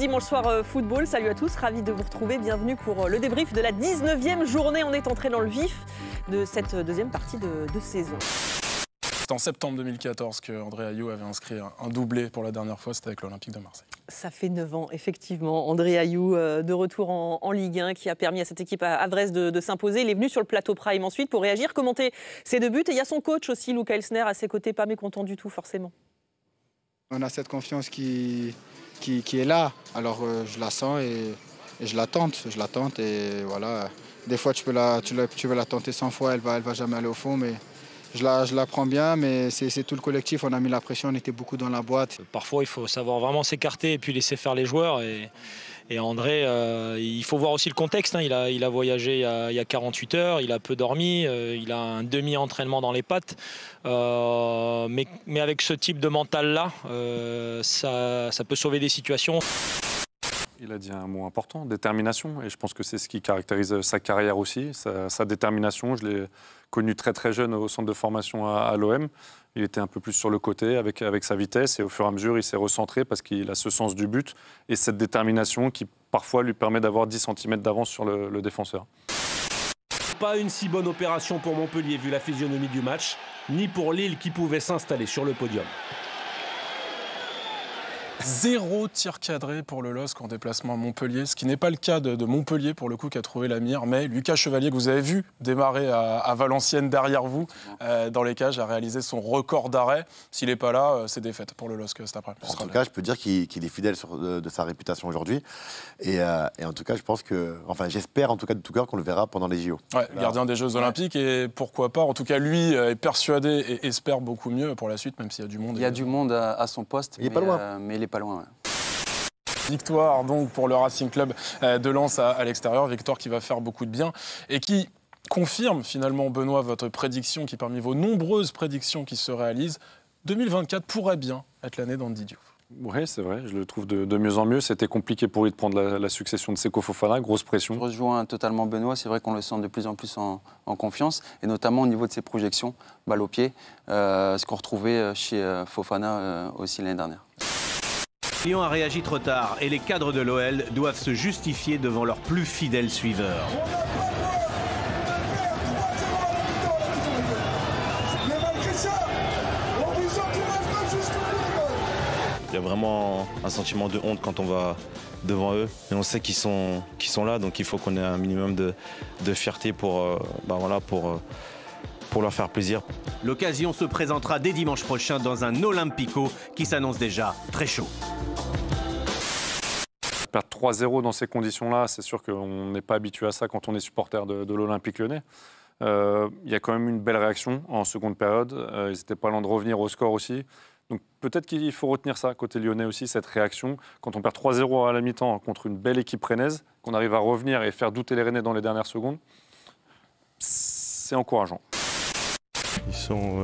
dimanche soir football. Salut à tous, ravi de vous retrouver. Bienvenue pour le débrief de la 19e journée. On est entré dans le vif de cette deuxième partie de saison. C'est en septembre 2014 qu'André Ayew avait inscrit un doublé pour la dernière fois, c'était avec l'Olympique de Marseille. Ça fait 9 ans, effectivement. André Ayew, de retour en Ligue 1, qui a permis à cette équipe à Brest de s'imposer. Il est venu sur le plateau Prime ensuite pour réagir, commenter ses deux buts. Et il y a son coach aussi, Luca Elsner, à ses côtés, pas mécontent du tout, forcément. On a cette confiance qui est là. Alors je la sens et je la tente. Et voilà. Des fois, tu veux la tenter 100 fois, elle va jamais aller au fond, mais je la prends bien, mais c'est tout le collectif. On a mis la pression, on était beaucoup dans la boîte. Parfois, il faut savoir vraiment s'écarter et puis laisser faire les joueurs. Et André, il faut voir aussi le contexte. Il a voyagé il y a 48 heures, il a peu dormi, il a un demi-entraînement dans les pattes. Mais avec ce type de mental-là, ça peut sauver des situations. Il a dit un mot important, détermination, et je pense que c'est ce qui caractérise sa carrière aussi, sa détermination. Je l'ai connu très très jeune au centre de formation à l'OM. Il était un peu plus sur le côté avec sa vitesse, et au fur et à mesure, il s'est recentré parce qu'il a ce sens du but et cette détermination qui parfois lui permet d'avoir 10 cm d'avance sur le défenseur. Pas une si bonne opération pour Montpellier vu la physionomie du match, ni pour Lille qui pouvait s'installer sur le podium. 0 tir cadré pour le LOSC en déplacement à Montpellier, ce qui n'est pas le cas de Montpellier pour le coup qui a trouvé la mire, mais Lucas Chevalier que vous avez vu démarrer à Valenciennes derrière vous dans les cages a réalisé son record d'arrêt. S'il n'est pas là, c'est défaite pour le LOSC cet après-midi. En tout cas, je peux dire qu'il est fidèle de sa réputation aujourd'hui et en tout cas, je pense que, enfin j'espère en tout cas de tout cœur qu'on le verra pendant les JO. Ouais, gardien des Jeux Olympiques et pourquoi pas, en tout cas lui est persuadé et espère beaucoup mieux pour la suite, même s'il y a du monde. Il y a du monde à son poste, il n'est pas loin. Mais il est pas loin. Ouais. Victoire donc pour le Racing Club de Lens à l'extérieur, victoire qui va faire beaucoup de bien et qui confirme finalement, Benoît, votre prédiction qui parmi vos nombreuses prédictions qui se réalisent, 2024 pourrait bien être l'année d'Andy Diouf. Oui, c'est vrai, je le trouve de mieux en mieux. C'était compliqué pour lui de prendre la succession de Seko Fofana, grosse pression. Je rejoins totalement Benoît, c'est vrai qu'on le sent de plus en plus en confiance, et notamment au niveau de ses projections, balle au pied, ce qu'on retrouvait chez Fofana aussi l'année dernière. Lyon a réagi trop tard et les cadres de l'OL doivent se justifier devant leurs plus fidèles suiveurs. Il y a vraiment un sentiment de honte quand on va devant eux. Et on sait qu'ils sont là, donc il faut qu'on ait un minimum de fierté pour leur faire plaisir. L'occasion se présentera dès dimanche prochain dans un Olympico qui s'annonce déjà très chaud. Perdre 3-0 dans ces conditions-là, c'est sûr qu'on n'est pas habitué à ça quand on est supporter de l'Olympique Lyonnais. Il y a quand même une belle réaction en seconde période. Ils n'étaient pas loin de revenir au score aussi. Donc peut-être qu'il faut retenir ça côté lyonnais aussi, cette réaction. Quand on perd 3-0 à la mi-temps contre une belle équipe rennaise, qu'on arrive à revenir et faire douter les Rennais dans les dernières secondes, c'est encourageant. Ils sont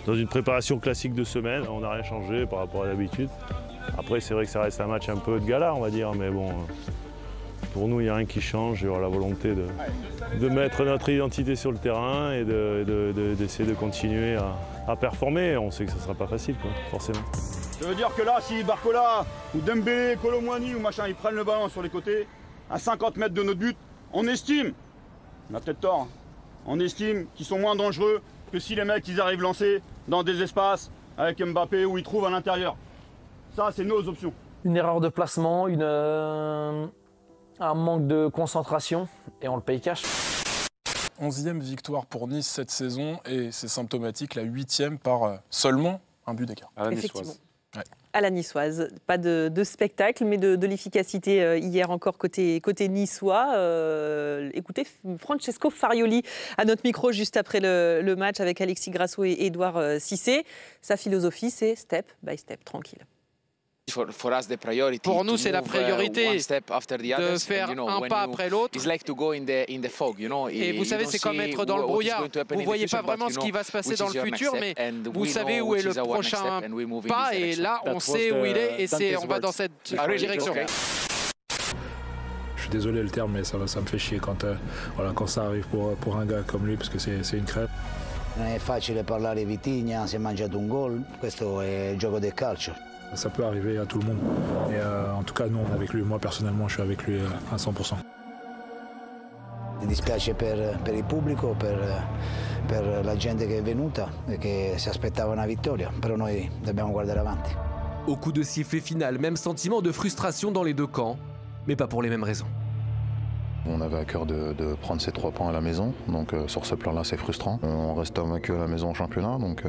dans une préparation classique de semaine, on n'a rien changé par rapport à d'habitude. Après c'est vrai que ça reste un match un peu de gala on va dire, mais bon, pour nous il n'y a rien qui change, il y aura la volonté de mettre notre identité sur le terrain et d'essayer de continuer à performer. On sait que ce ne sera pas facile, quoi, forcément. Ça veut dire que là, si Barcola ou Dembélé, Colomwani ou machin, ils prennent le ballon sur les côtés, à 50 mètres de notre but, on estime, on a peut-être tort, hein, on estime qu'ils sont moins dangereux que si les mecs ils arrivent lancés dans des espaces avec Mbappé où ils trouvent à l'intérieur. Ça, c'est nos options. Une erreur de placement, un manque de concentration et on le paye cash. 11e victoire pour Nice cette saison et c'est symptomatique, la 8e par seulement un but d'écart. À la niçoise. Ouais. À la niçoise. Pas de spectacle, mais de l'efficacité hier encore côté niçois. Écoutez, Francesco Farioli à notre micro juste après le match avec Alexis Grasso et Édouard Cissé. Sa philosophie, c'est step by step, tranquille. Pour nous, c'est la priorité de faire un pas après l'autre. Et vous savez, c'est comme être dans le brouillard. Vous ne voyez pas vraiment ce qui va se passer dans le futur, mais vous savez où est le prochain pas. Et là, on sait où il est et on va dans cette direction. Je suis désolé le terme, mais ça me fait chier quand ça arrive pour un gars comme lui, parce que c'est une crêpe. Non è facile parlare Vitinha, si è mangiato un gol, questo è il gioco del calcio. Ça peut arriver à tout le monde. Et en tout cas, nous, on est avec lui. Moi, personnellement, je suis avec lui à 100%. Mi dispiace per il pubblico, per la gente che è venuta e che si aspettava una vittoria, però noi dobbiamo guardare avanti. Au coup de sifflet final, même sentiment de frustration dans les deux camps, mais pas pour les mêmes raisons. On avait à cœur de prendre ces 3 points à la maison, donc sur ce plan-là c'est frustrant. On reste invaincu à la maison au championnat, donc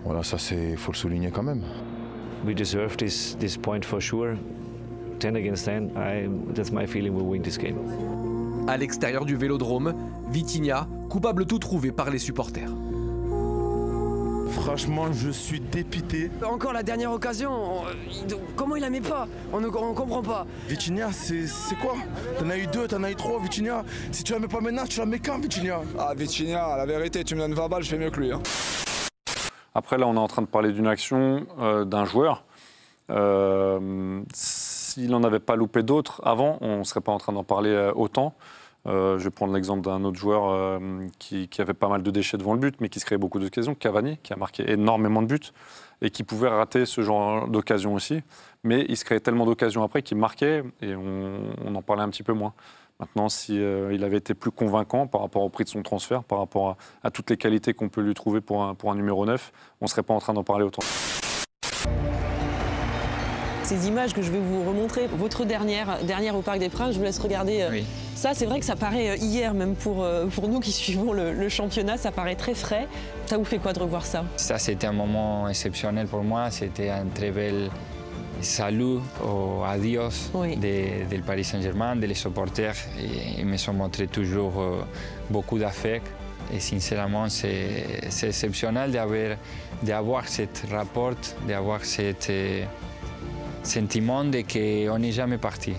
voilà, ça faut le souligner quand même. We deserve this point for sure. 10 against 10, that's my feeling, we'll win this game. À l'extérieur du Vélodrome, Vitinha, coupable tout trouvé par les supporters. Franchement, je suis dépité. Encore la dernière occasion, comment il la met pas? On comprend pas. Vitinha, c'est quoi? T'en as eu 2, t'en as eu 3, Vitinha. Si tu la mets pas maintenant, tu la mets quand, Vitinha? Ah, Vitinha, la vérité, tu me donnes 20 balles, je fais mieux que lui. Hein. Après, là, on est en train de parler d'une action d'un joueur. S'il n'en avait pas loupé d'autres avant, on ne serait pas en train d'en parler autant. Je vais prendre l'exemple d'un autre joueur qui avait pas mal de déchets devant le but, mais qui se créait beaucoup d'occasions, Cavani, qui a marqué énormément de buts et qui pouvait rater ce genre d'occasion aussi. Mais il se créait tellement d'occasions après qu'il marquait et on en parlait un petit peu moins. Maintenant, s'il avait été plus convaincant par rapport au prix de son transfert, par rapport à toutes les qualités qu'on peut lui trouver pour un numéro 9, on ne serait pas en train d'en parler autant. Ces images que je vais vous remontrer, votre dernière au Parc des Princes, je vous laisse regarder. Oui. Ça, c'est vrai que ça paraît hier, même pour nous qui suivons le championnat, ça paraît très frais. Ça vous fait quoi de revoir ça? Ça, c'était un moment exceptionnel pour moi. C'était un très bel salut au adios du Paris Saint-Germain, des supporters. Ils me sont montrés toujours beaucoup d'affect. Et sincèrement, c'est exceptionnel d'avoir ce rapport, d'avoir ce sentiment de qu'on n'est jamais parti.